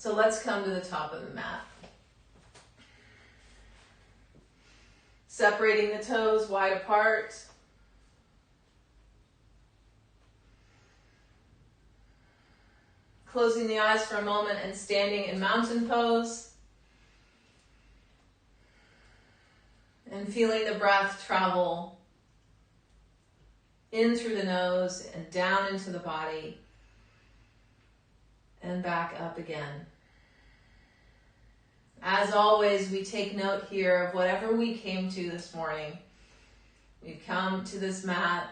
So let's come to the top of the mat. Separating the toes wide apart. Closing the eyes for a moment and standing in mountain pose. And feeling the breath travel in through the nose and down into the body and back up again. As always, we take note here of whatever we came to this morning. We've come to this mat.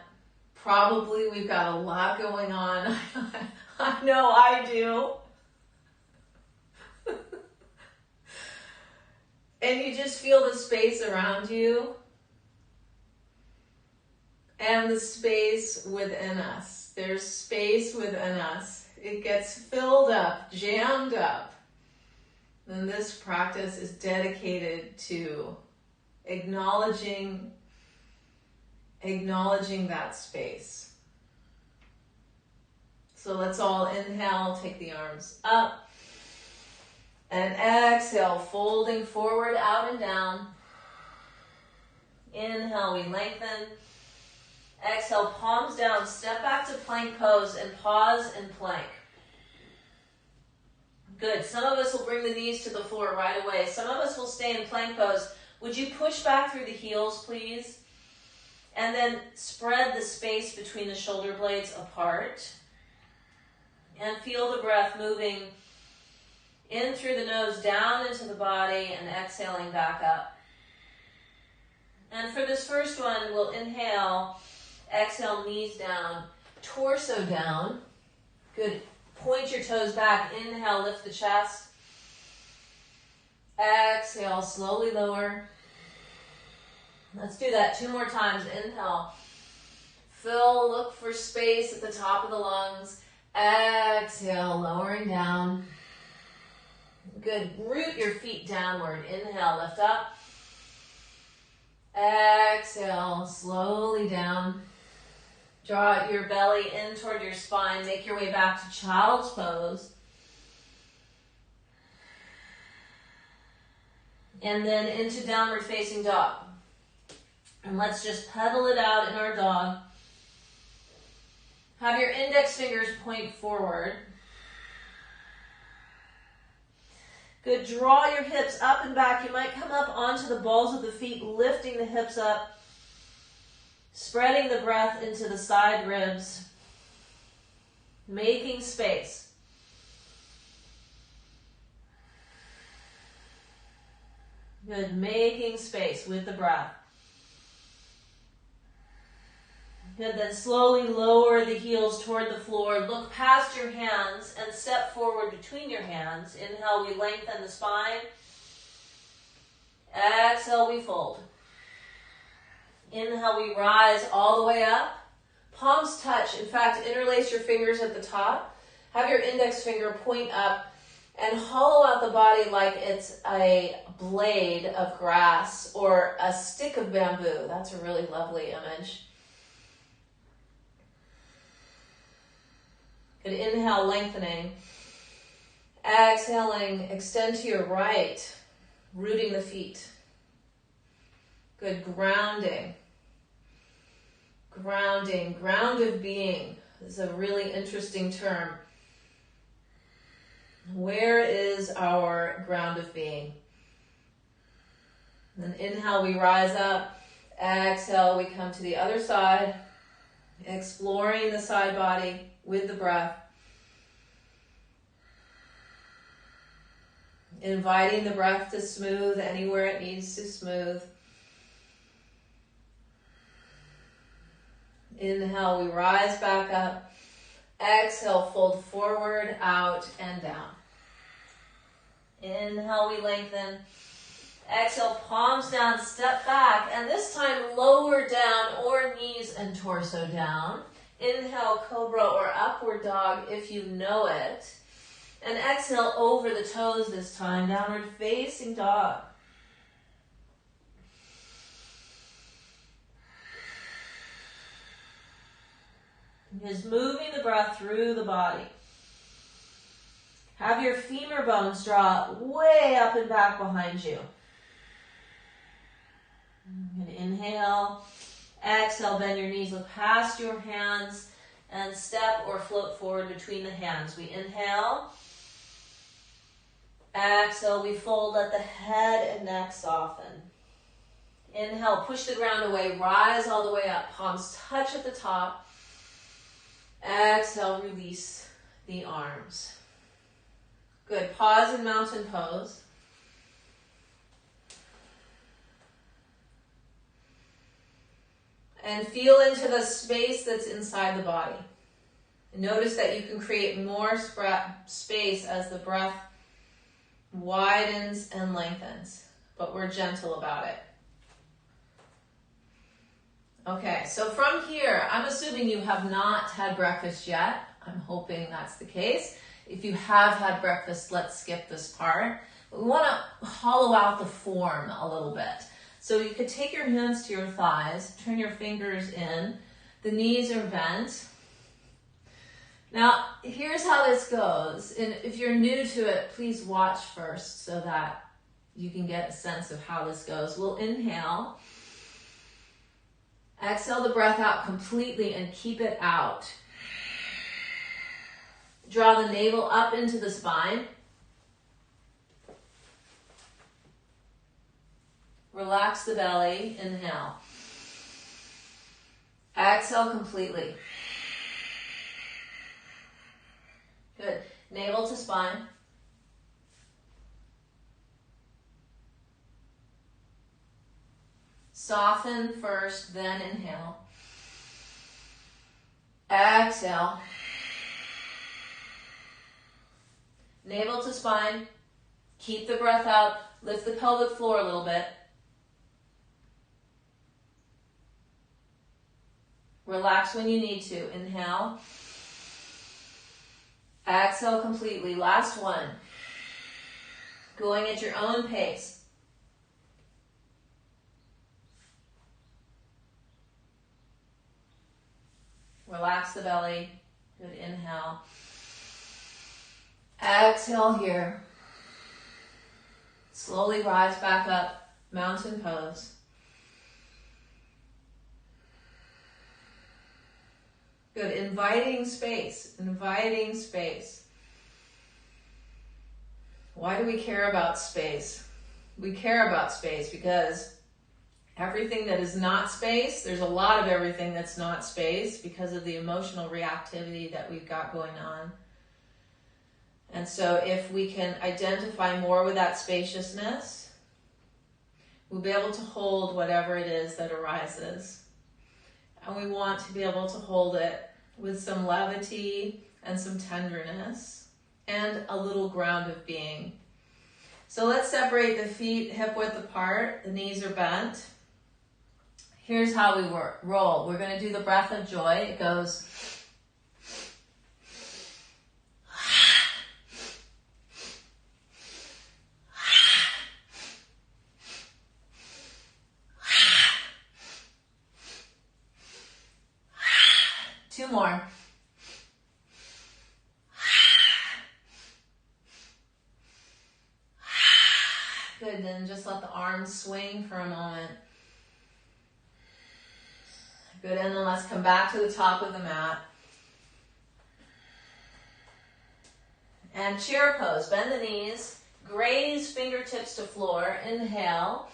Probably we've got a lot going on. I know I do. And you just feel the space around you and the space within us. There's space within us. It gets filled up, jammed up. And this practice is dedicated to acknowledging that space. So let's all inhale, take the arms up. And exhale, folding forward, out and down. Inhale, we lengthen. Exhale, palms down, step back to plank pose and pause and plank. Good. Some of us will bring the knees to the floor right away. Some of us will stay in plank pose. Would you push back through the heels, please? And then spread the space between the shoulder blades apart. And feel the breath moving in through the nose, down into the body, and exhaling back up. And for this first one, we'll inhale, exhale, knees down, torso down. Good. Point your toes back. Inhale, lift the chest. Exhale, slowly lower. Let's do that 2 more times. Inhale. Fill, look for space at the top of the lungs. Exhale, lowering down. Good. Root your feet downward. Inhale, lift up. Exhale, slowly down. Draw your belly in toward your spine. Make your way back to child's pose. And then into downward facing dog. And let's just pedal it out in our dog. Have your index fingers point forward. Good. Draw your hips up and back. You might come up onto the balls of the feet, lifting the hips up. Spreading the breath into the side ribs. Making space. Good. Making space with the breath. Good. Then slowly lower the heels toward the floor. Look past your hands and step forward between your hands. Inhale, we lengthen the spine. Exhale, we fold. Inhale, we rise all the way up. Palms touch. In fact, interlace your fingers at the top. Have your index finger point up and hollow out the body like it's a blade of grass or a stick of bamboo. That's a really lovely image. Good. Inhale, lengthening. Exhaling, extend to your right, rooting the feet. Good. Grounding. Grounding. Ground of being is a really interesting term. Where is our ground of being? Then inhale, we rise up. Exhale, we come to the other side, exploring the side body with the breath. Inviting the breath to smooth anywhere it needs to smooth. Inhale, we rise back up. Exhale, fold forward, out, and down. Inhale, we lengthen. Exhale, palms down, step back, and this time lower down or knees and torso down. Inhale, cobra or upward dog if you know it. And exhale over the toes this time, downward facing dog. Just moving the breath through the body. Have your femur bones draw way up and back behind you. And inhale. Exhale, bend your knees, look past your hands, and step or float forward between the hands. We inhale. Exhale, we fold, let the head and neck soften. Inhale, push the ground away, rise all the way up, palms touch at the top. Exhale, release the arms. Good, pause in mountain pose. And feel into the space that's inside the body. Notice that you can create more space as the breath widens and lengthens, but we're gentle about it. Okay, so from here, I'm assuming you have not had breakfast yet. I'm hoping that's the case. If you have had breakfast, let's skip this part. We want to hollow out the form a little bit. So you could take your hands to your thighs, turn your fingers in, the knees are bent. Now, here's how this goes. And if you're new to it, please watch first so that you can get a sense of how this goes. We'll inhale. Exhale the breath out completely and keep it out. Draw the navel up into the spine. Relax the belly. Inhale. Exhale completely. Good. Navel to spine. Soften first, then inhale. Exhale. Navel to spine. Keep the breath out. Lift the pelvic floor a little bit. Relax when you need to. Inhale. Exhale completely. Last one. Going at your own pace. Relax the belly. Good. Inhale. Exhale here. Slowly rise back up. Mountain pose. Good. Inviting space. Inviting space. Why do we care about space? We care about space because everything that is not space, there's a lot of everything that's not space because of the emotional reactivity that we've got going on. And so if we can identify more with that spaciousness, we'll be able to hold whatever it is that arises. And we want to be able to hold it with some levity and some tenderness and a little ground of being. So let's separate the feet hip width apart. The knees are bent. Here's how we roll. We're going to do the breath of joy. It goes... Two more. Good, then just let the arms swing for a moment. Good, and then let's come back to the top of the mat. And chair pose, bend the knees, graze fingertips to floor, inhale.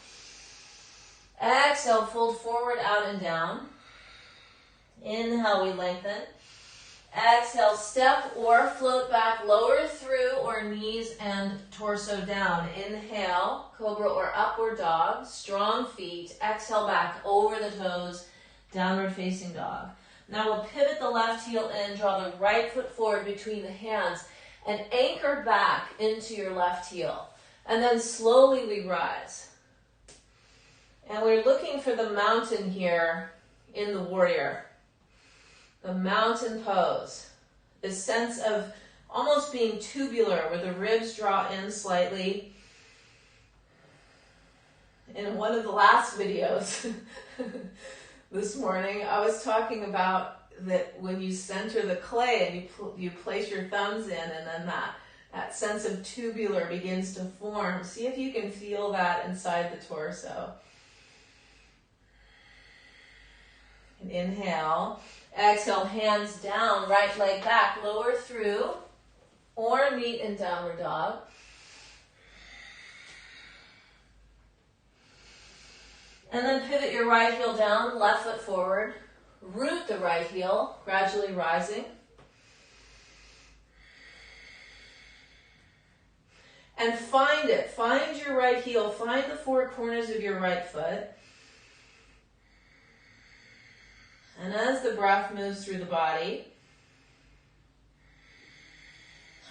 Exhale, fold forward, out and down. Inhale, we lengthen. Exhale, step or float back, lower through or knees and torso down. Inhale, cobra or upward dog, strong feet. Exhale back over the toes, downward facing dog. Now we'll pivot the left heel in, draw the right foot forward between the hands, and anchor back into your left heel. And then slowly we rise. And we're looking for the mountain here in the warrior. The mountain pose, this sense of almost being tubular where the ribs draw in slightly. In one of the last videos this morning, I was talking about that when you center the clay and you place your thumbs in and then That sense of tubular begins to form. See if you can feel that inside the torso. And inhale. Exhale, hands down, right leg back, lower through, or meet in downward dog. And then pivot your right heel down, left foot forward. Root the right heel, gradually rising. And find it. Find your right heel. Find the four corners of your right foot. And as the breath moves through the body,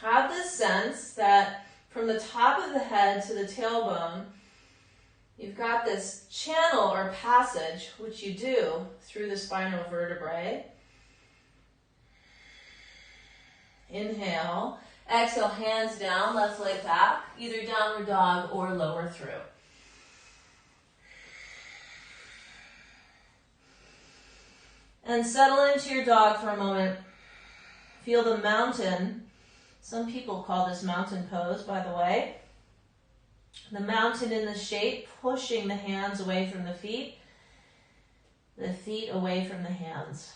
have this sense that from the top of the head to the tailbone, you've got this channel or passage, which you do through the spinal vertebrae. Inhale. Exhale, hands down, left leg back, either downward dog or lower through. And settle into your dog for a moment. Feel the mountain. Some people call this mountain pose, by the way. The mountain in the shape, pushing the hands away from the feet away from the hands.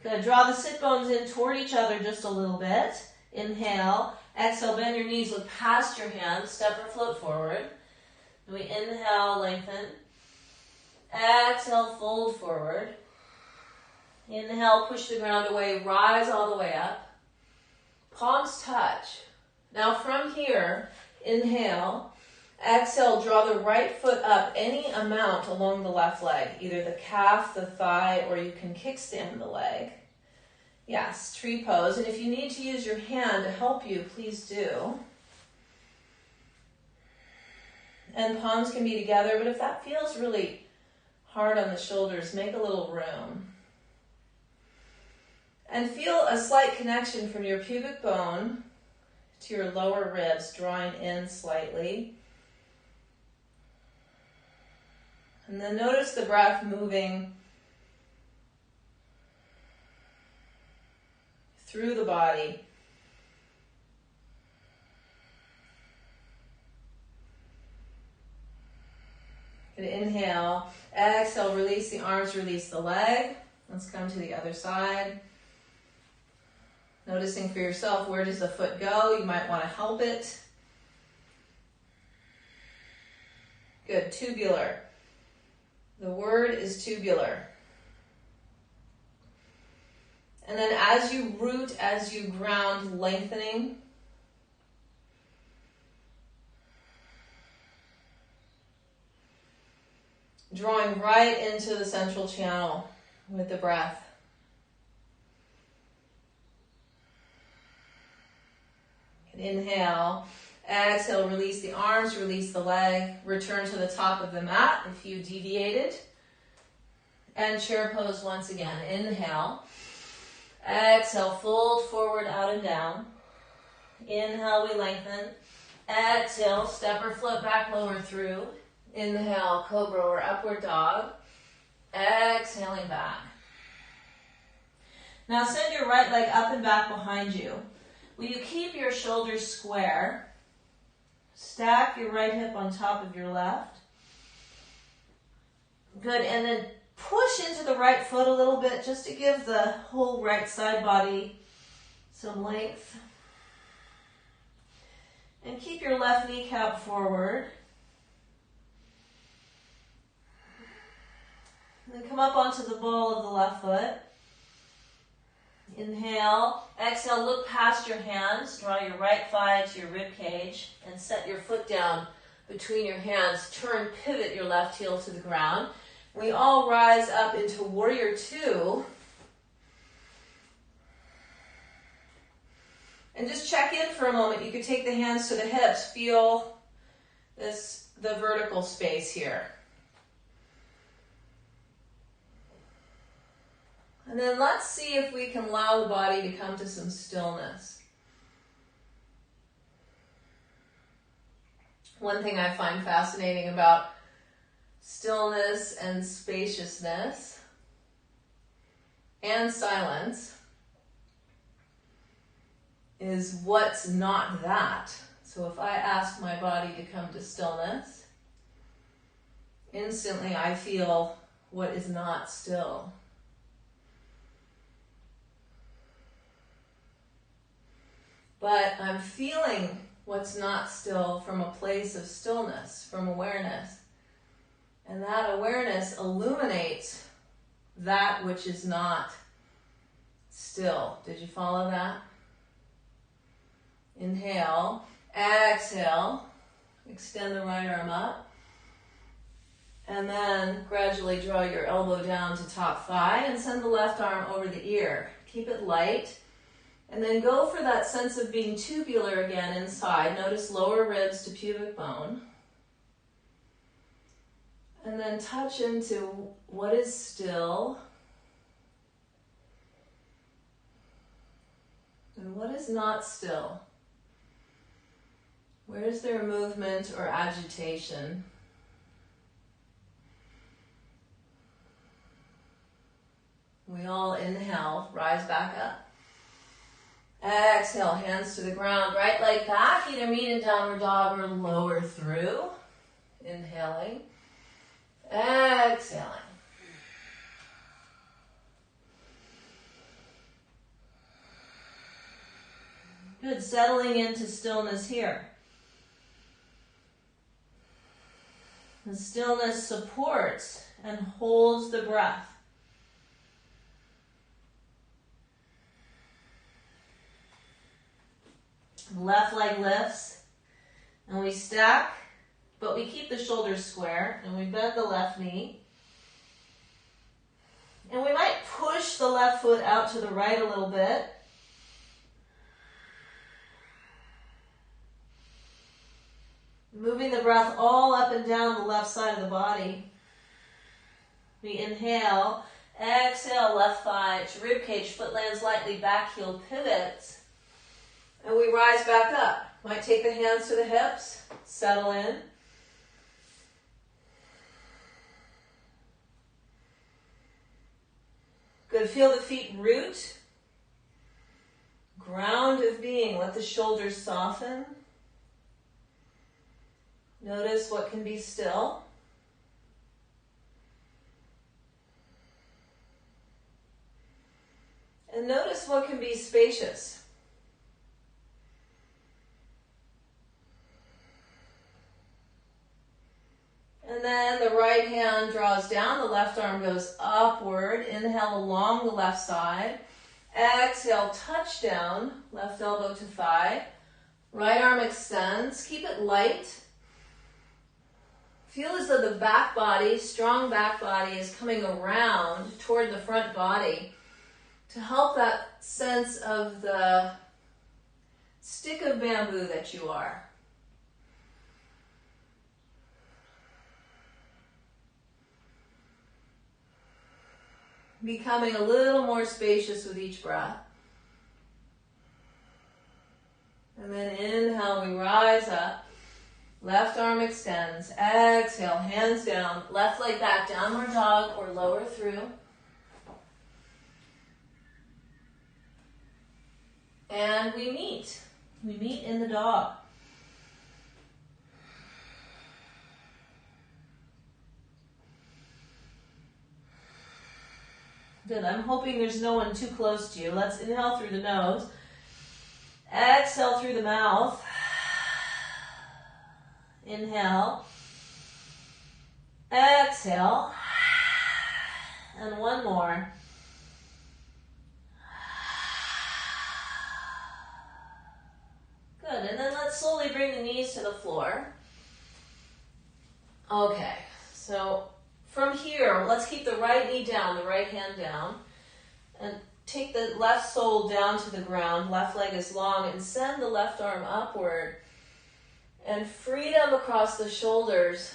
Good. Draw the sit bones in toward each other just a little bit. Inhale. Exhale, bend your knees, look past your hands, step or float forward. We inhale, lengthen. Exhale, fold forward. Inhale, push the ground away, rise all the way up. Palms touch. Now from here, inhale. Exhale, draw the right foot up any amount along the left leg, either the calf, the thigh, or you can kickstand the leg. Yes, tree pose. And if you need to use your hand to help you, please do. And palms can be together, but if that feels really hard on the shoulders, make a little room. And feel a slight connection from your pubic bone to your lower ribs, drawing in slightly. And then notice the breath moving through the body. Good. Inhale. Exhale, release the arms, release the leg. Let's come to the other side. Noticing for yourself, where does the foot go? You might want to help it. Good. Tubular. The word is tubular. And then as you root, as you ground, lengthening. Drawing right into the central channel with the breath. Inhale. Exhale, release the arms, release the leg. Return to the top of the mat if you deviated. And chair pose once again. Inhale. Exhale, fold forward, out and down. Inhale, we lengthen. Exhale, step or float back, lower through. Inhale, cobra or upward dog. Exhaling back. Now send your right leg up and back behind you. Will you keep your shoulders square? Stack your right hip on top of your left. Good, and then push into the right foot a little bit just to give the whole right side body some length. And keep your left kneecap forward. And then come up onto the ball of the left foot. Inhale. Exhale, look past your hands. Draw your right thigh to your rib cage and set your foot down between your hands. Turn, pivot your left heel to the ground. We all rise up into Warrior Two. And just check in for a moment. You could take the hands to the hips. Feel the vertical space here. And then let's see if we can allow the body to come to some stillness. One thing I find fascinating about stillness and spaciousness and silence is what's not that. So if I ask my body to come to stillness, instantly I feel what is not still. But I'm feeling what's not still from a place of stillness, from awareness. And that awareness illuminates that which is not still. Did you follow that? Inhale, exhale, extend the right arm up. And then gradually draw your elbow down to top thigh and send the left arm over the ear. Keep it light. And then go for that sense of being tubular again inside. Notice lower ribs to pubic bone. And then touch into what is still and what is not still. Where is there movement or agitation? We all inhale, rise back up. Exhale, hands to the ground, right leg back, either meet in downward dog or lower through. Inhaling, exhaling. Good, settling into stillness here. The stillness supports and holds the breath. Left leg lifts, and we stack, but we keep the shoulders square, and we bend the left knee. And we might push the left foot out to the right a little bit. Moving the breath all up and down the left side of the body. We inhale, exhale, left thigh to rib cage, foot lands lightly, back heel pivots. And we rise back up. Might take the hands to the hips, settle in. Good, feel the feet root. Ground of being, let the shoulders soften. Notice what can be still. And notice what can be spacious. And then the right hand draws down, the left arm goes upward. Inhale along the left side. Exhale, touch down, left elbow to thigh. Right arm extends, keep it light. Feel as though the back body, strong back body, is coming around toward the front body to help that sense of the stick of bamboo that you are. Becoming a little more spacious with each breath. And then inhale, we rise up. Left arm extends. Exhale, hands down. Left leg back, downward dog or lower through. And we meet. We meet in the dog. Good. I'm hoping there's no one too close to you. Let's inhale through the nose. Exhale through the mouth. Inhale. Exhale. And one more. Good. And then let's slowly bring the knees to the floor. Okay. So from here, let's keep the right knee down, the right hand down, and take the left sole down to the ground, left leg is long, and send the left arm upward. And freedom across the shoulders.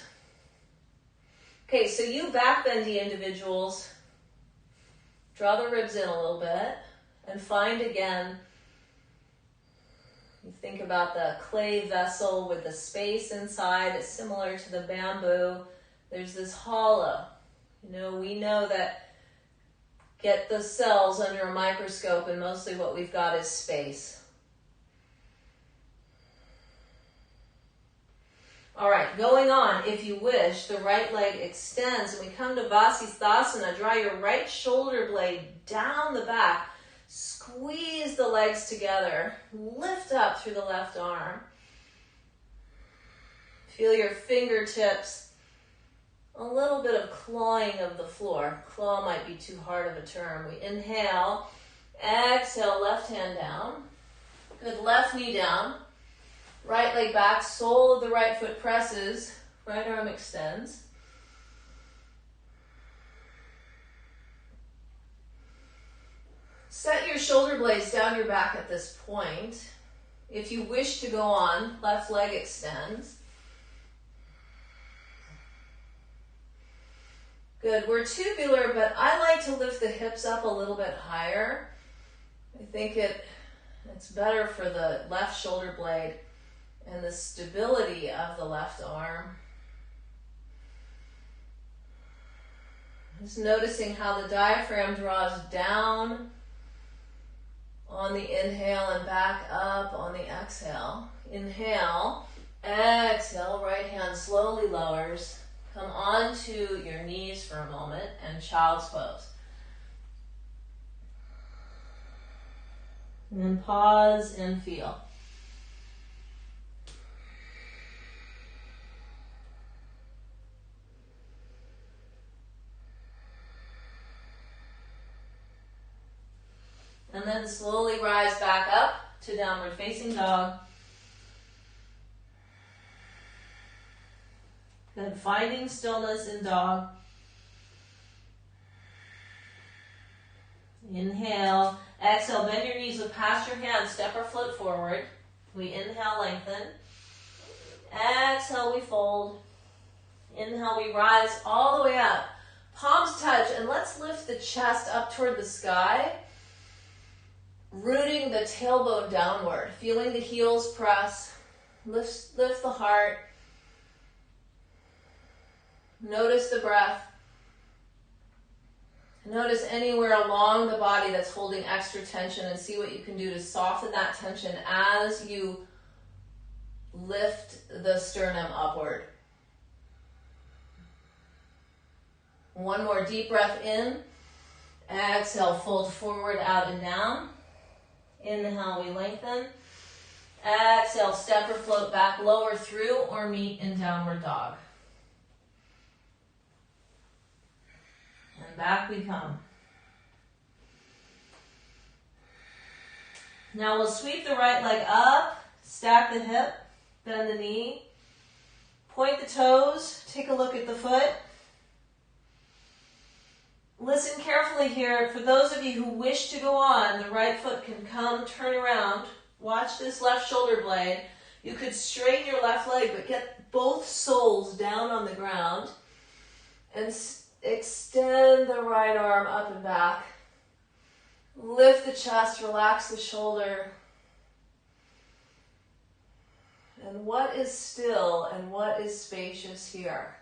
Okay, so you backbendy individuals, draw the ribs in a little bit, and find again, you think about the clay vessel with the space inside, it's similar to the bamboo. There's this hollow. You know, we know that get the cells under a microscope, and mostly what we've got is space. All right, going on, if you wish, the right leg extends, and we come to Vasisthasana. Draw your right shoulder blade down the back. Squeeze the legs together. Lift up through the left arm. Feel your fingertips. A little bit of clawing of the floor. Claw might be too hard of a term. We inhale. Exhale, left hand down. Good, left knee down. Right leg back. Sole of the right foot presses. Right arm extends. Set your shoulder blades down your back at this point. If you wish to go on, left leg extends. Good, we're tubular, but I like to lift the hips up a little bit higher. I think it's better for the left shoulder blade and the stability of the left arm. Just noticing how the diaphragm draws down on the inhale and back up on the exhale. Inhale, exhale, right hand slowly lowers. Come onto your knees for a moment and child's pose. And then pause and feel. And then slowly rise back up to downward facing dog. Then finding stillness in dog. Inhale. Exhale, bend your knees, look past your hands, step or float forward. We inhale, lengthen. Exhale, we fold. Inhale, we rise all the way up. Palms touch, and let's lift the chest up toward the sky. Rooting the tailbone downward. Feeling the heels press. Lift the heart. Notice the breath. Notice anywhere along the body that's holding extra tension, and see what you can do to soften that tension as you lift the sternum upward. One more deep breath in. Exhale, fold forward, out and down. Inhale, we lengthen. Exhale, step or float back, lower through, or meet in downward dog. And back we come. Now we'll sweep the right leg up, stack the hip, bend the knee, point the toes, take a look at the foot. Listen carefully here. For those of you who wish to go on, the right foot can come, turn around. Watch this left shoulder blade. You could straighten your left leg, but get both soles down on the ground and extend the right arm up and back. Lift the chest, relax the shoulder. And what is still and what is spacious here?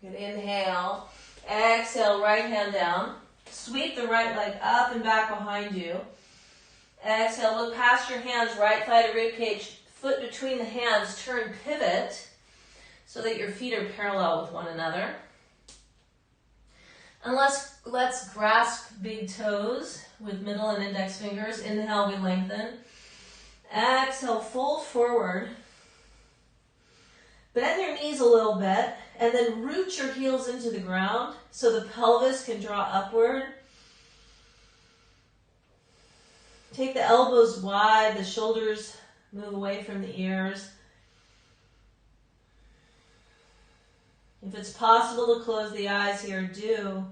Good, inhale. Exhale, right hand down. Sweep the right leg up and back behind you. Exhale, look past your hands, right thigh to rib cage, foot between the hands, turn pivot so that your feet are parallel with one another. And let's grasp big toes with middle and index fingers. Inhale, we lengthen. Exhale, fold forward. Bend your knees a little bit, and then root your heels into the ground so the pelvis can draw upward. Take the elbows wide, the shoulders move away from the ears. If it's possible to close the eyes here, do.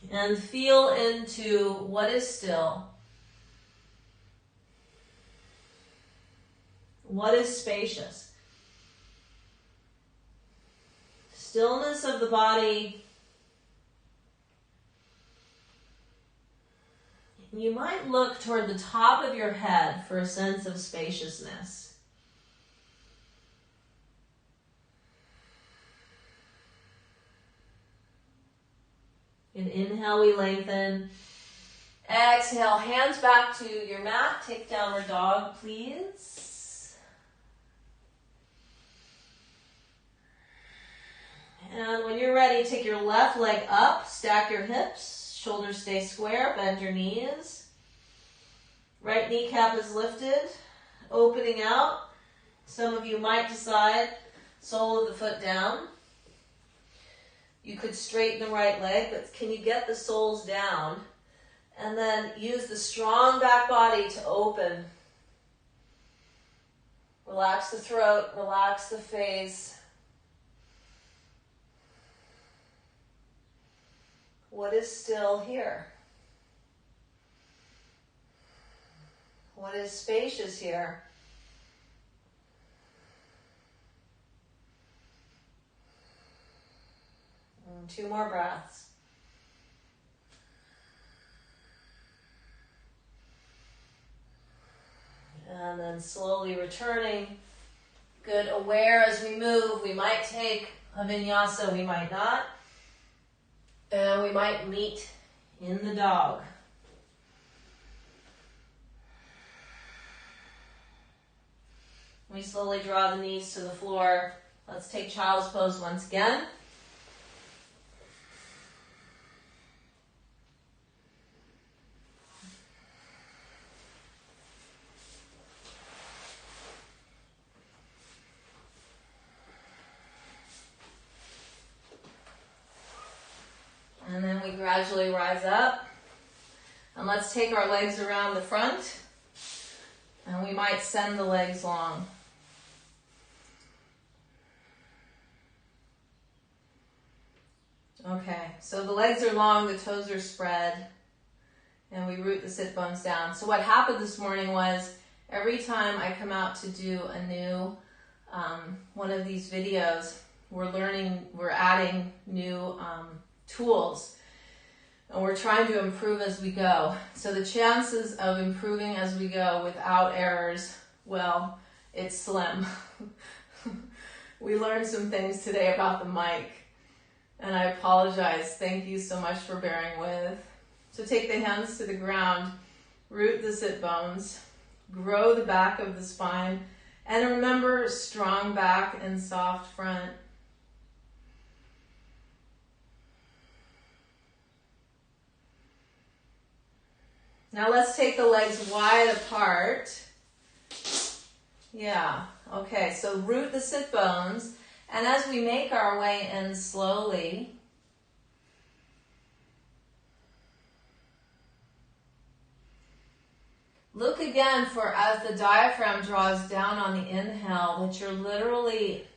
And feel into what is still. What is spacious? Stillness of the body. You might look toward the top of your head for a sense of spaciousness. And inhale, we lengthen. Exhale, hands back to your mat. Take downward dog, please. And when you're ready, take your left leg up, stack your hips, shoulders stay square, bend your knees. Right kneecap is lifted, opening out. Some of you might decide sole of the foot down. You could straighten the right leg, but can you get the soles down? And then use the strong back body to open. Relax the throat, relax the face. What is still here? What is spacious here? And 2 more breaths. And then slowly returning. Good, aware as we move. We might take a vinyasa, we might not. And we might meet in the dog. We slowly draw the knees to the floor. Let's take child's pose once again. And then we gradually rise up. And let's take our legs around the front. And we might send the legs long. Okay, so the legs are long, the toes are spread, and we root the sit bones down. So what happened this morning was every time I come out to do a new one of these videos, we're adding new tools, and we're trying to improve as we go. So the chances of improving as we go without errors, well, it's slim. We learned some things today about the mic, and I apologize. Thank you so much for bearing with. So take the hands to the ground, root the sit bones, grow the back of the spine, and remember strong back and soft front. Now let's take the legs wide apart. Yeah, okay, so root the sit bones. And as we make our way in slowly, look again for as the diaphragm draws down on the inhale, that you're literally,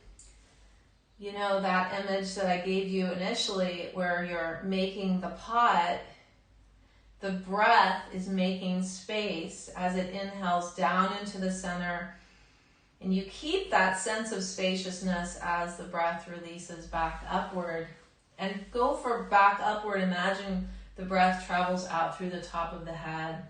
you know, that image that I gave you initially where you're making the pot, the breath is making space as it inhales down into the center. And you keep that sense of spaciousness as the breath releases back upward. And go for back upward. Imagine the breath travels out through the top of the head.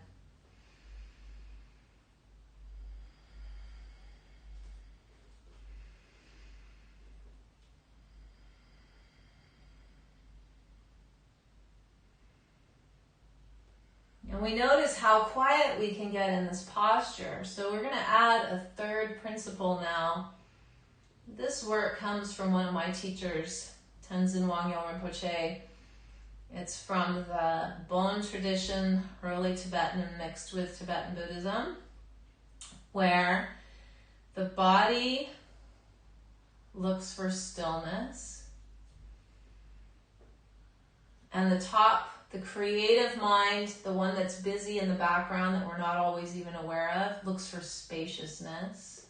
And we notice how quiet we can get in this posture. So we're going to add a third principle now. This work comes from one of my teachers, Tenzin Wangyal Rinpoche. It's from the Bon tradition, early Tibetan mixed with Tibetan Buddhism, where the body looks for stillness, and the creative mind, the one that's busy in the background that we're not always even aware of, looks for spaciousness.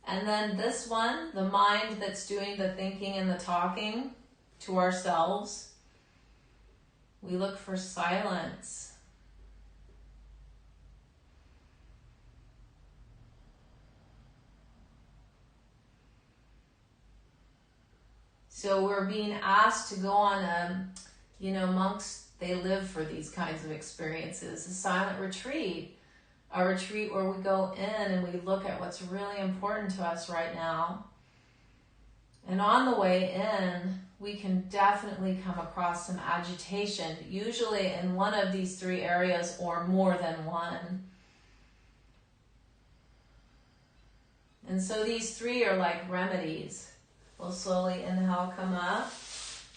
And then this one, the mind that's doing the thinking and the talking to ourselves, we look for silence. So we're being asked to go on monks, they live for these kinds of experiences, a silent retreat, a retreat where we go in and we look at what's really important to us right now. And on the way in, we can definitely come across some agitation, usually in one of these three areas or more than one. And so these three are like remedies. We'll slowly inhale, come up.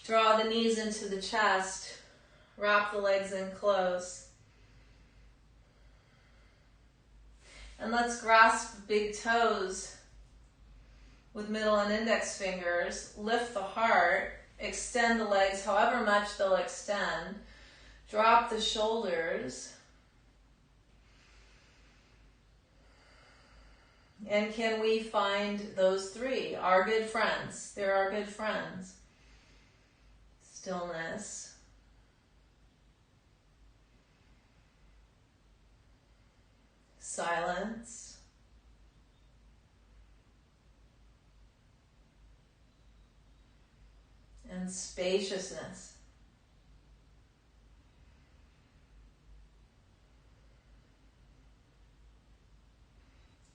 Draw the knees into the chest. Wrap the legs in close. And let's grasp big toes with middle and index fingers. Lift the heart. Extend the legs however much they'll extend. Drop the shoulders. And can we find those three? Our good friends. They're our good friends. Stillness. Silence. And spaciousness.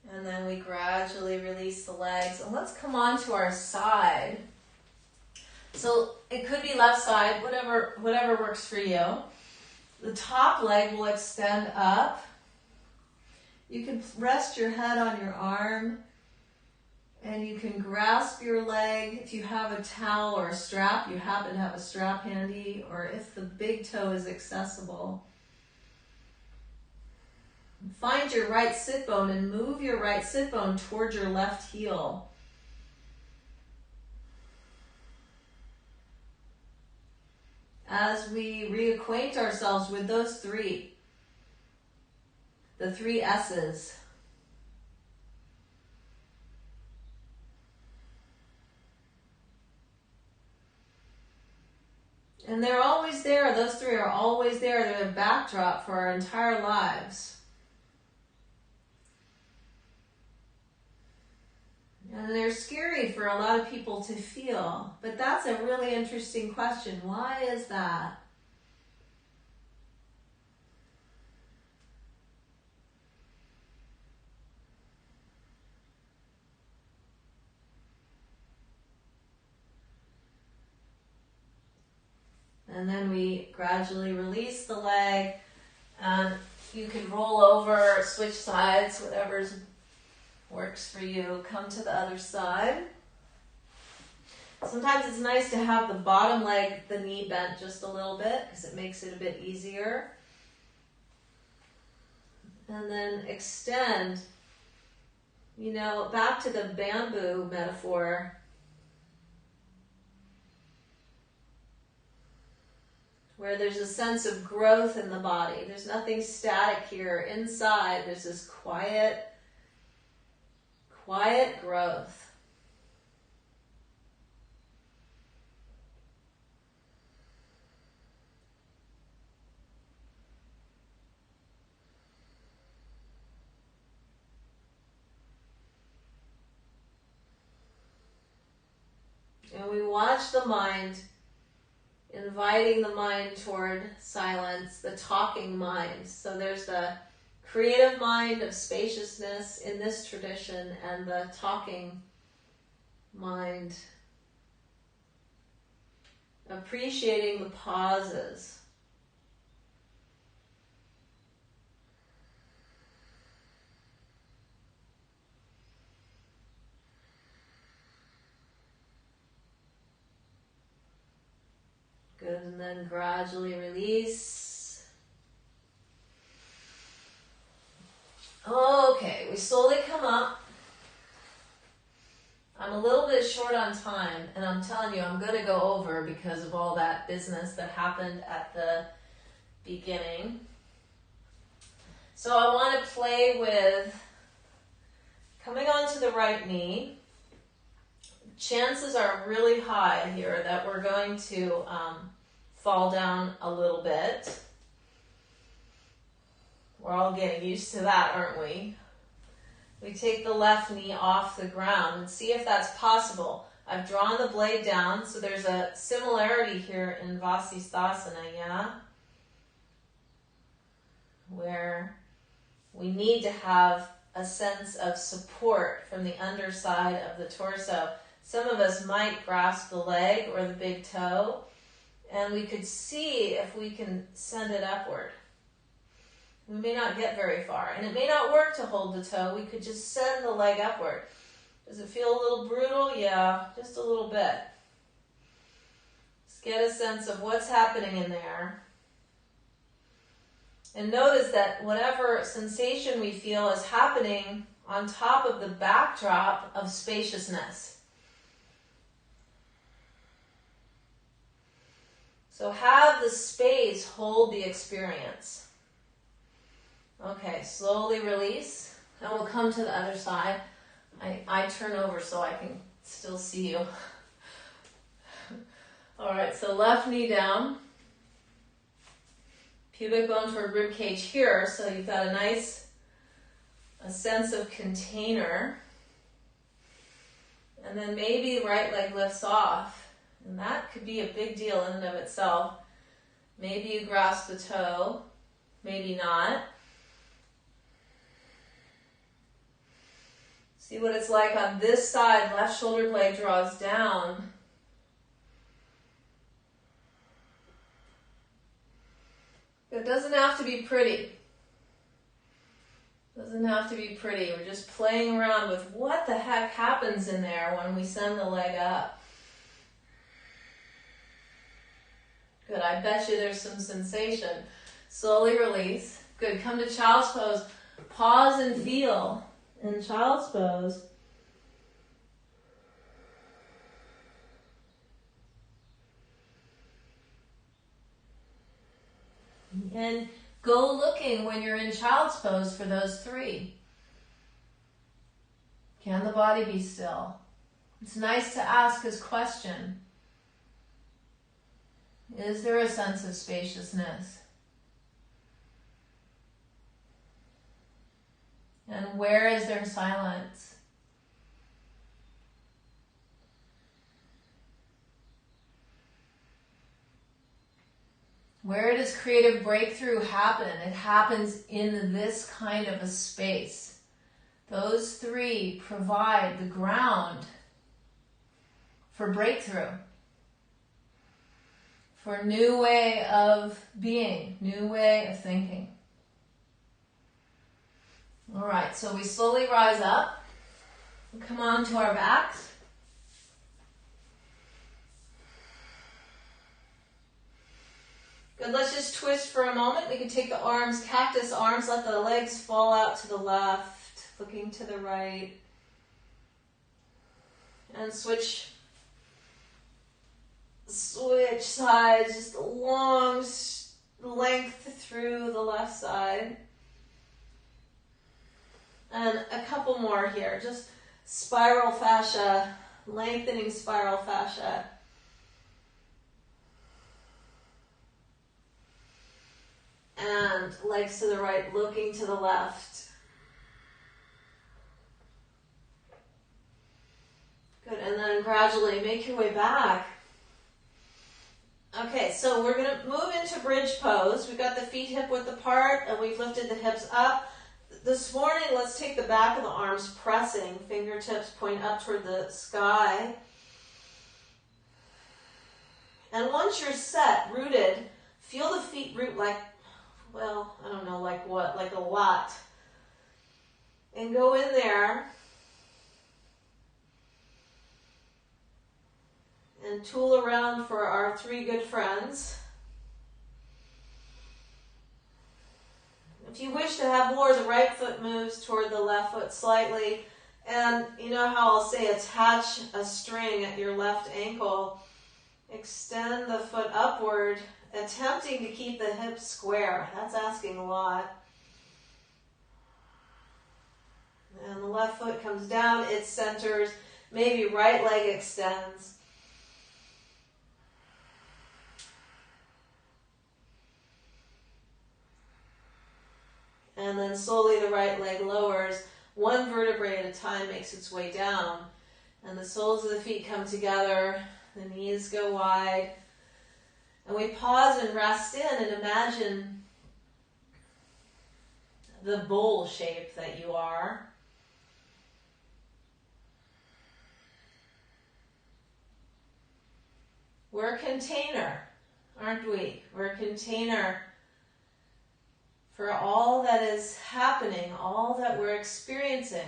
And then we gradually release the legs. And let's come on to our side. So it could be left side, whatever works for you. The top leg will extend up. You can rest your head on your arm. And you can grasp your leg. If you have a towel or a strap, you happen to have a strap handy, or if the big toe is accessible. Find your right sit bone and move your right sit bone toward your left heel. As we reacquaint ourselves with those three, the three S's. And they're always there. Those three are always there. They're a backdrop for our entire lives. And they're scary for a lot of people to feel. But that's a really interesting question. Why is that? And then we gradually release the leg. And you can roll over, switch sides, whatever's works for you. Come to the other side. Sometimes it's nice to have the bottom leg, the knee bent just a little bit because it makes it a bit easier. And then extend, back to the bamboo metaphor. Where there's a sense of growth in the body. There's nothing static here. Inside, there's this quiet growth. And we watch the mind, inviting the mind toward silence, the talking mind. So there's the creative mind of spaciousness in this tradition and the talking mind. Appreciating the pauses. Good, and then gradually release. Okay, we slowly come up. I'm a little bit short on time, and I'm telling you, I'm going to go over because of all that business that happened at the beginning. So I want to play with coming onto the right knee. Chances are really high here that we're going to fall down a little bit. We're all getting used to that, aren't we? We take the left knee off the ground and see if that's possible. I've drawn the blade down, so there's a similarity here in Vasisthasana, yeah? Where we need to have a sense of support from the underside of the torso. Some of us might grasp the leg or the big toe, and we could see if we can send it upward. We may not get very far, and it may not work to hold the toe. We could just send the leg upward. Does it feel a little brutal? Yeah, just a little bit. Just get a sense of what's happening in there. And notice that whatever sensation we feel is happening on top of the backdrop of spaciousness. So have the space hold the experience. Okay, slowly release, and we'll come to the other side. I turn over so I can still see you. All right, so left knee down. Pubic bone toward rib cage here, so you've got a sense of container. And then maybe right leg lifts off. And that could be a big deal in and of itself. Maybe you grasp the toe, maybe not. See what it's like on this side. Left shoulder blade draws down. It doesn't have to be pretty. Doesn't have to be pretty. We're just playing around with what the heck happens in there when we send the leg up. Good, I bet you there's some sensation. Slowly release. Good, come to child's pose. Pause and feel in child's pose. And go looking when you're in child's pose for those three. Can the body be still? It's nice to ask this question. Is there a sense of spaciousness? And where is there silence? Where does creative breakthrough happen? It happens in this kind of a space. Those three provide the ground for breakthrough, for a new way of being, new way of thinking. All right, so we slowly rise up and come on to our backs. Good, let's just twist for a moment. We can take the arms, cactus arms, let the legs fall out to the left, looking to the right. And switch sides, just a long length through the left side. And a couple more here, just spiral fascia, lengthening spiral fascia. And legs to the right, looking to the left. Good, and then gradually make your way back. Okay, so we're going to move into bridge pose. We've got the feet hip width apart, and we've lifted the hips up. This morning, let's take the back of the arms pressing, fingertips point up toward the sky. And once you're set, rooted, feel the feet root like, well, I don't know, like what? Like a lot. And go in there and tool around for our three good friends. If you wish to have more, the right foot moves toward the left foot slightly. And you know how I'll say attach a string at your left ankle. Extend the foot upward, attempting to keep the hips square. That's asking a lot. And the left foot comes down, it centers, maybe right leg extends. And then slowly the right leg lowers. One vertebrae at a time makes its way down. And the soles of the feet come together. The knees go wide. And we pause and rest in and imagine the bowl shape that you are. We're a container, aren't we? We're a container for all that is happening, all that we're experiencing.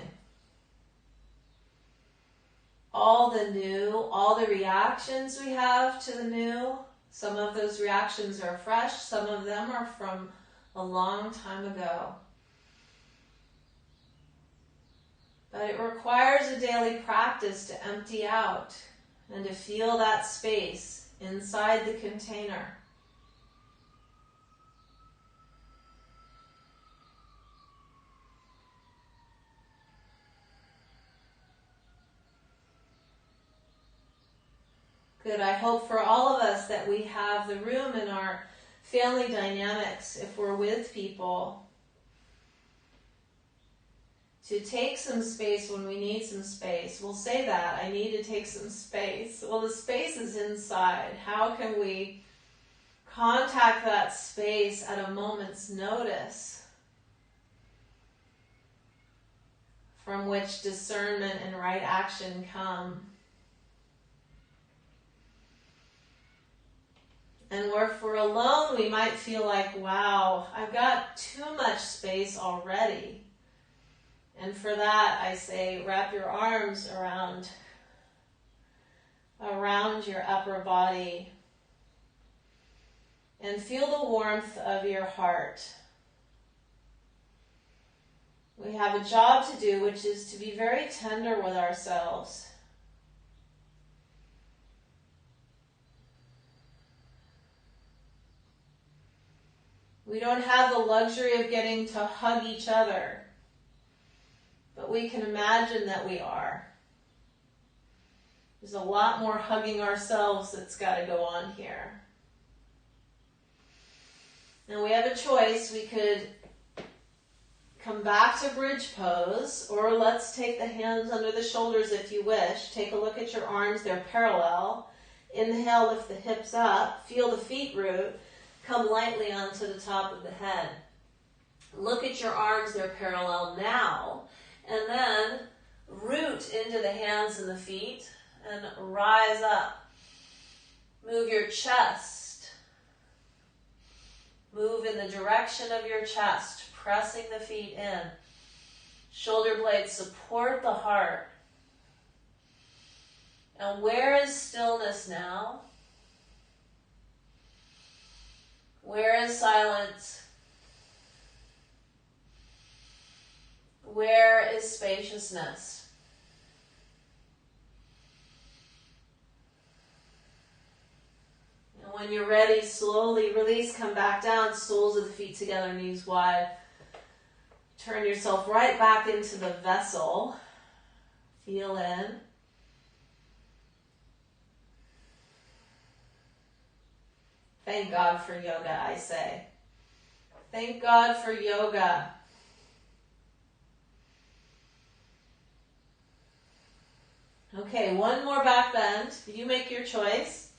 All the new, all the reactions we have to the new. Some of those reactions are fresh, some of them are from a long time ago. But it requires a daily practice to empty out and to feel that space inside the container. Good. I hope for all of us that we have the room in our family dynamics, if we're with people, to take some space when we need some space. We'll say that, I need to take some space. Well, the space is inside. How can we contact that space at a moment's notice from which discernment and right action come? And where if we're alone, we might feel like, wow, I've got too much space already. And for that, I say, wrap your arms around your upper body and feel the warmth of your heart. We have a job to do, which is to be very tender with ourselves. We don't have the luxury of getting to hug each other, but we can imagine that we are. There's a lot more hugging ourselves that's got to go on here. Now we have a choice. We could come back to bridge pose, or let's take the hands under the shoulders if you wish. Take a look at your arms, they're parallel. Inhale, lift the hips up, feel the feet root. Come lightly onto the top of the head. Look at your arms, they're parallel now. And then root into the hands and the feet and rise up. Move your chest. Move in the direction of your chest, pressing the feet in. Shoulder blades support the heart. And where is stillness now? Where is silence? Where is spaciousness? And when you're ready, slowly release, come back down, soles of the feet together, knees wide. Turn yourself right back into the vessel. Feel in. Thank God for yoga, I say. Thank God for yoga. Okay, one more back bend. You make your choice.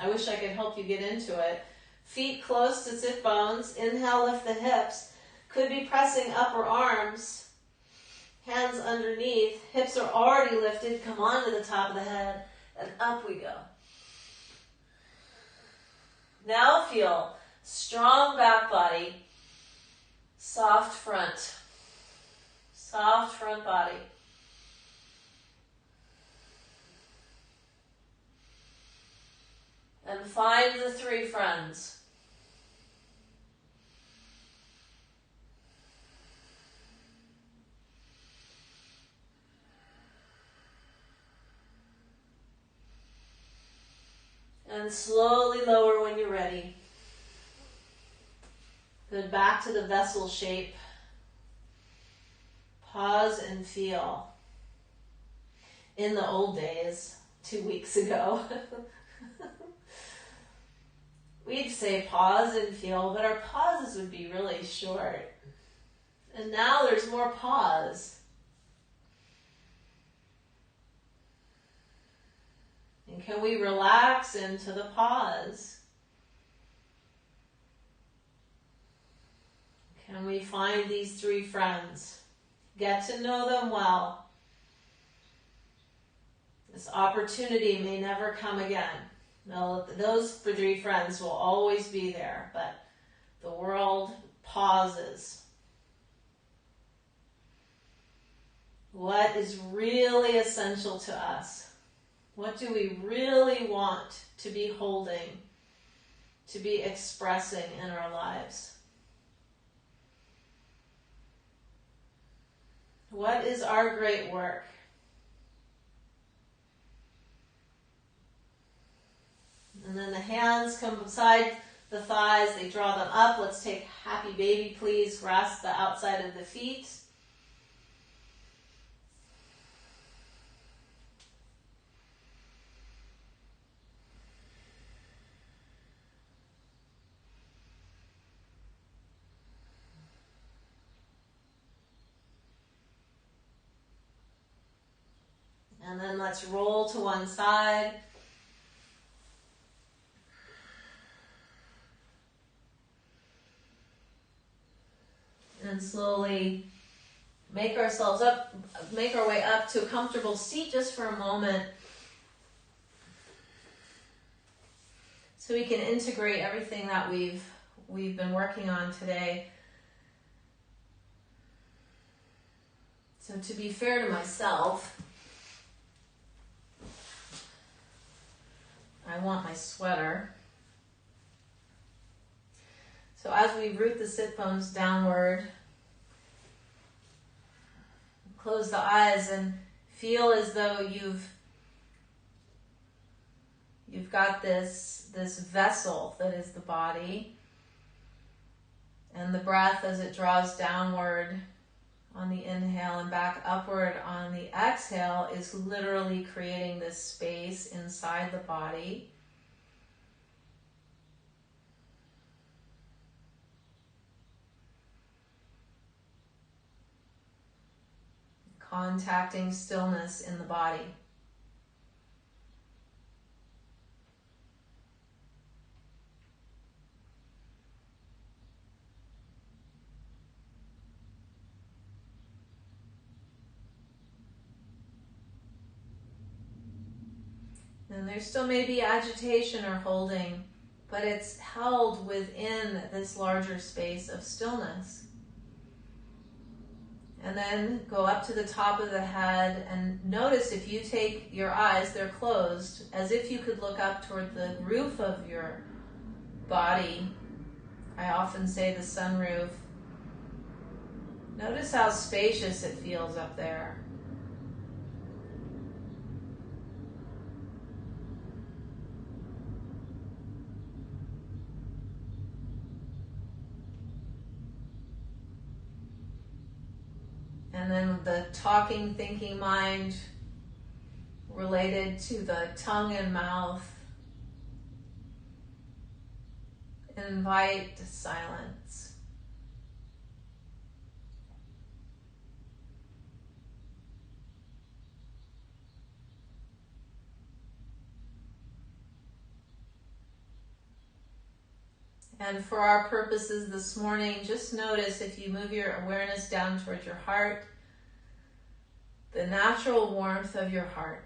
I wish I could help you get into it. Feet close to sit bones. Inhale, lift the hips. Could be pressing upper arms. Hands underneath, hips are already lifted, come onto the top of the head, and up we go. Now feel strong back body, soft front body. And find the three friends. And slowly lower when you're ready. Good, back to the vessel shape. Pause and feel. In the old days, 2 weeks ago, we'd say pause and feel, but our pauses would be really short. And now there's more pause. And can we relax into the pause? Can we find these three friends? Get to know them well. This opportunity may never come again. No, those three friends will always be there, but the world pauses. What is really essential to us? What do we really want to be holding, to be expressing in our lives? What is our great work? And then the hands come beside the thighs, they draw them up. Let's take happy baby, please. Grasp the outside of the feet. And then let's roll to one side. And slowly make our way up to a comfortable seat just for a moment, so we can integrate everything that we've been working on today. So to be fair to myself, I want my sweater. So as we root the sit bones downward, close the eyes and feel as though you've got this vessel that is the body, and the breath as it draws downward on the inhale and back upward on the exhale is literally creating this space inside the body. Contacting stillness in the body. And there still may be agitation or holding, but it's held within this larger space of stillness. And then go up to the top of the head and notice if you take your eyes, they're closed, as if you could look up toward the roof of your body. I often say the sunroof. Notice how spacious it feels up there. And then the talking, thinking mind related to the tongue and mouth. Invite silence. And for our purposes this morning, just notice if you move your awareness down towards your heart, the natural warmth of your heart.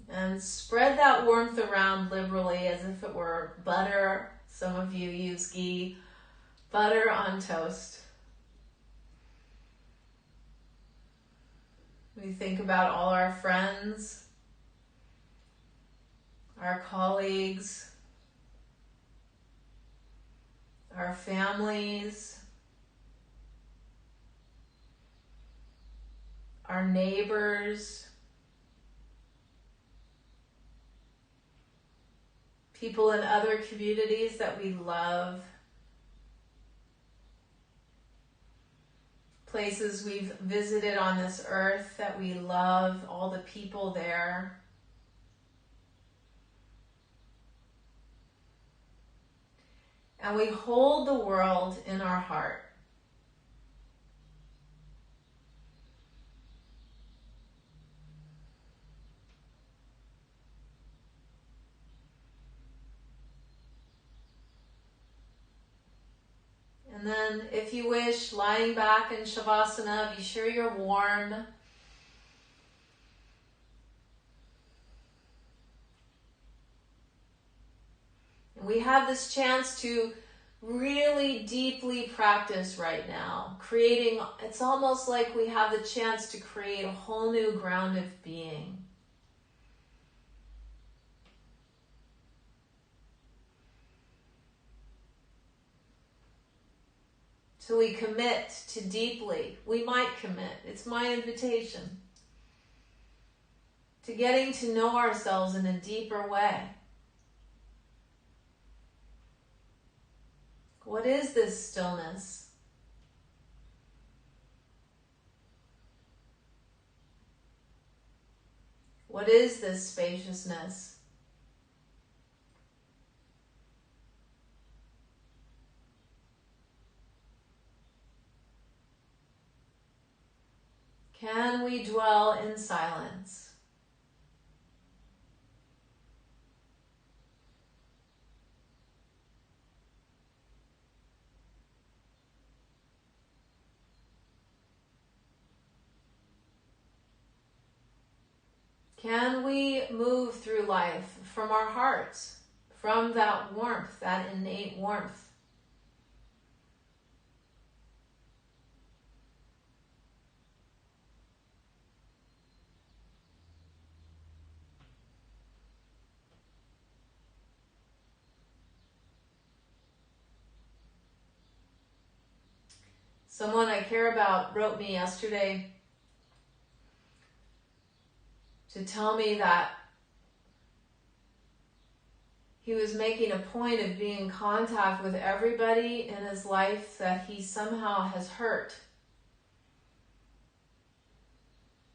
And spread that warmth around liberally as if it were butter. Some of you use ghee. Butter on toast. We think about all our friends, our colleagues, our families, our neighbors, people in other communities that we love, places we've visited on this earth that we love, all the people there. And we hold the world in our heart. And then, if you wish, lying back in Shavasana, be sure you're warm. And we have this chance to really deeply practice right now, creating, it's almost like we have the chance to create a whole new ground of being. So we commit to deeply, we might commit, it's my invitation, to getting to know ourselves in a deeper way. What is this stillness? What is this spaciousness? Can we dwell in silence? Can we move through life from our hearts, from that warmth, that innate warmth? Someone I care about wrote me yesterday to tell me that he was making a point of being in contact with everybody in his life that he somehow has hurt,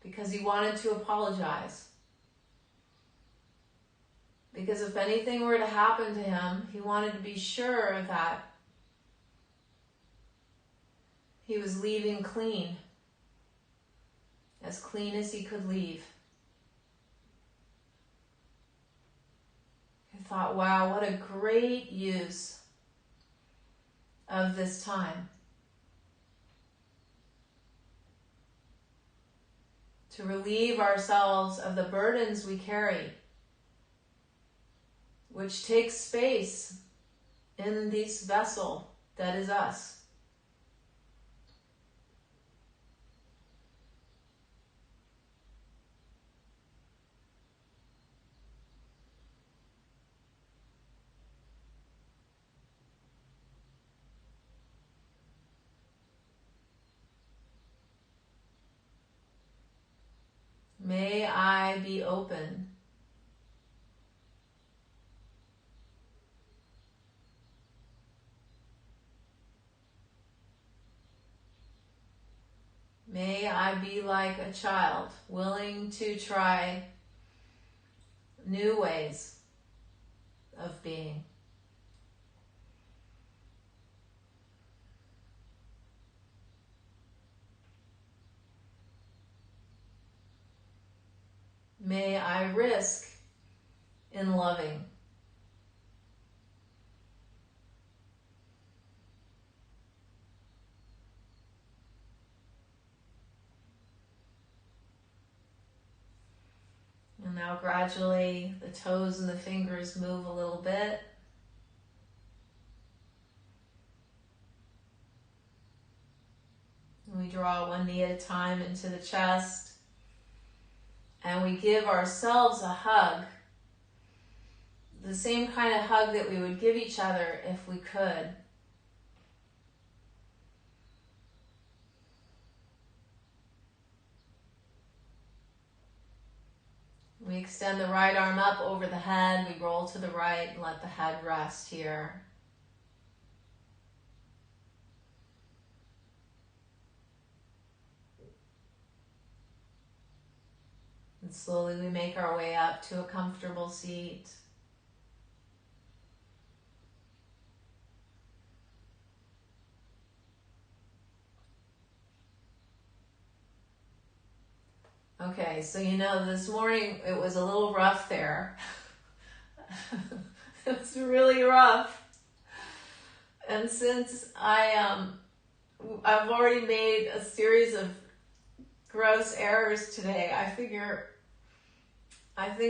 because he wanted to apologize. Because if anything were to happen to him, he wanted to be sure that he was leaving clean as he could leave. I thought, wow, what a great use of this time to relieve ourselves of the burdens we carry, which takes space in this vessel that is us. May I be open. May I be like a child, willing to try new ways of being. May I risk in loving. And now gradually the toes and the fingers move a little bit. And we draw one knee at a time into the chest. And we give ourselves a hug, the same kind of hug that we would give each other if we could. We extend the right arm up over the head, we roll to the right and let the head rest here. And slowly we make our way up to a comfortable seat. Okay, so this morning it was a little rough there. It was really rough. And since I've already made a series of gross errors today, I think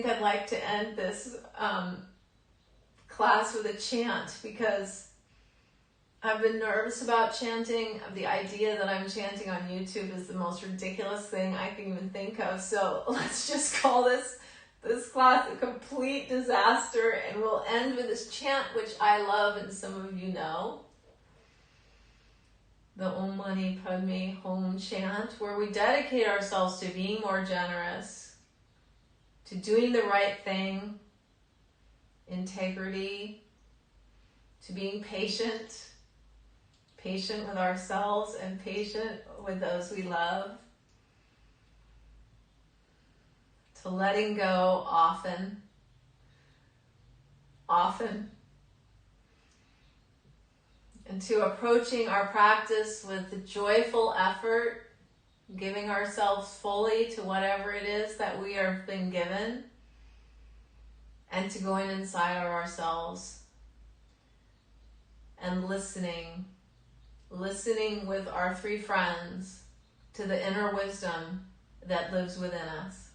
I'd like to end this class with a chant, because I've been nervous about chanting. The idea that I'm chanting on YouTube is the most ridiculous thing I can even think of. So let's just call this class a complete disaster, and we'll end with this chant, which I love and some of you know. The Om Mani Padme Hum chant, where we dedicate ourselves to being more generous, to doing the right thing, integrity, to being patient with ourselves and patient with those we love, to letting go often, and to approaching our practice with the joyful effort, giving ourselves fully to whatever it is that we have been given, and to going inside of ourselves and listening with our three friends to the inner wisdom that lives within us.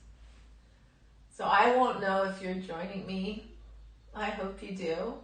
So I won't know if you're joining me. I hope you do.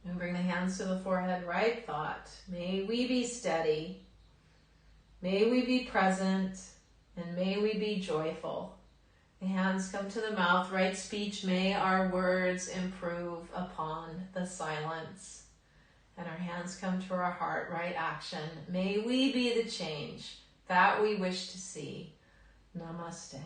And bring the hands to the forehead, right thought. May we be steady. May we be present. And may we be joyful. The hands come to the mouth, right speech. May our words improve upon the silence. And our hands come to our heart, right action. May we be the change that we wish to see. Namaste.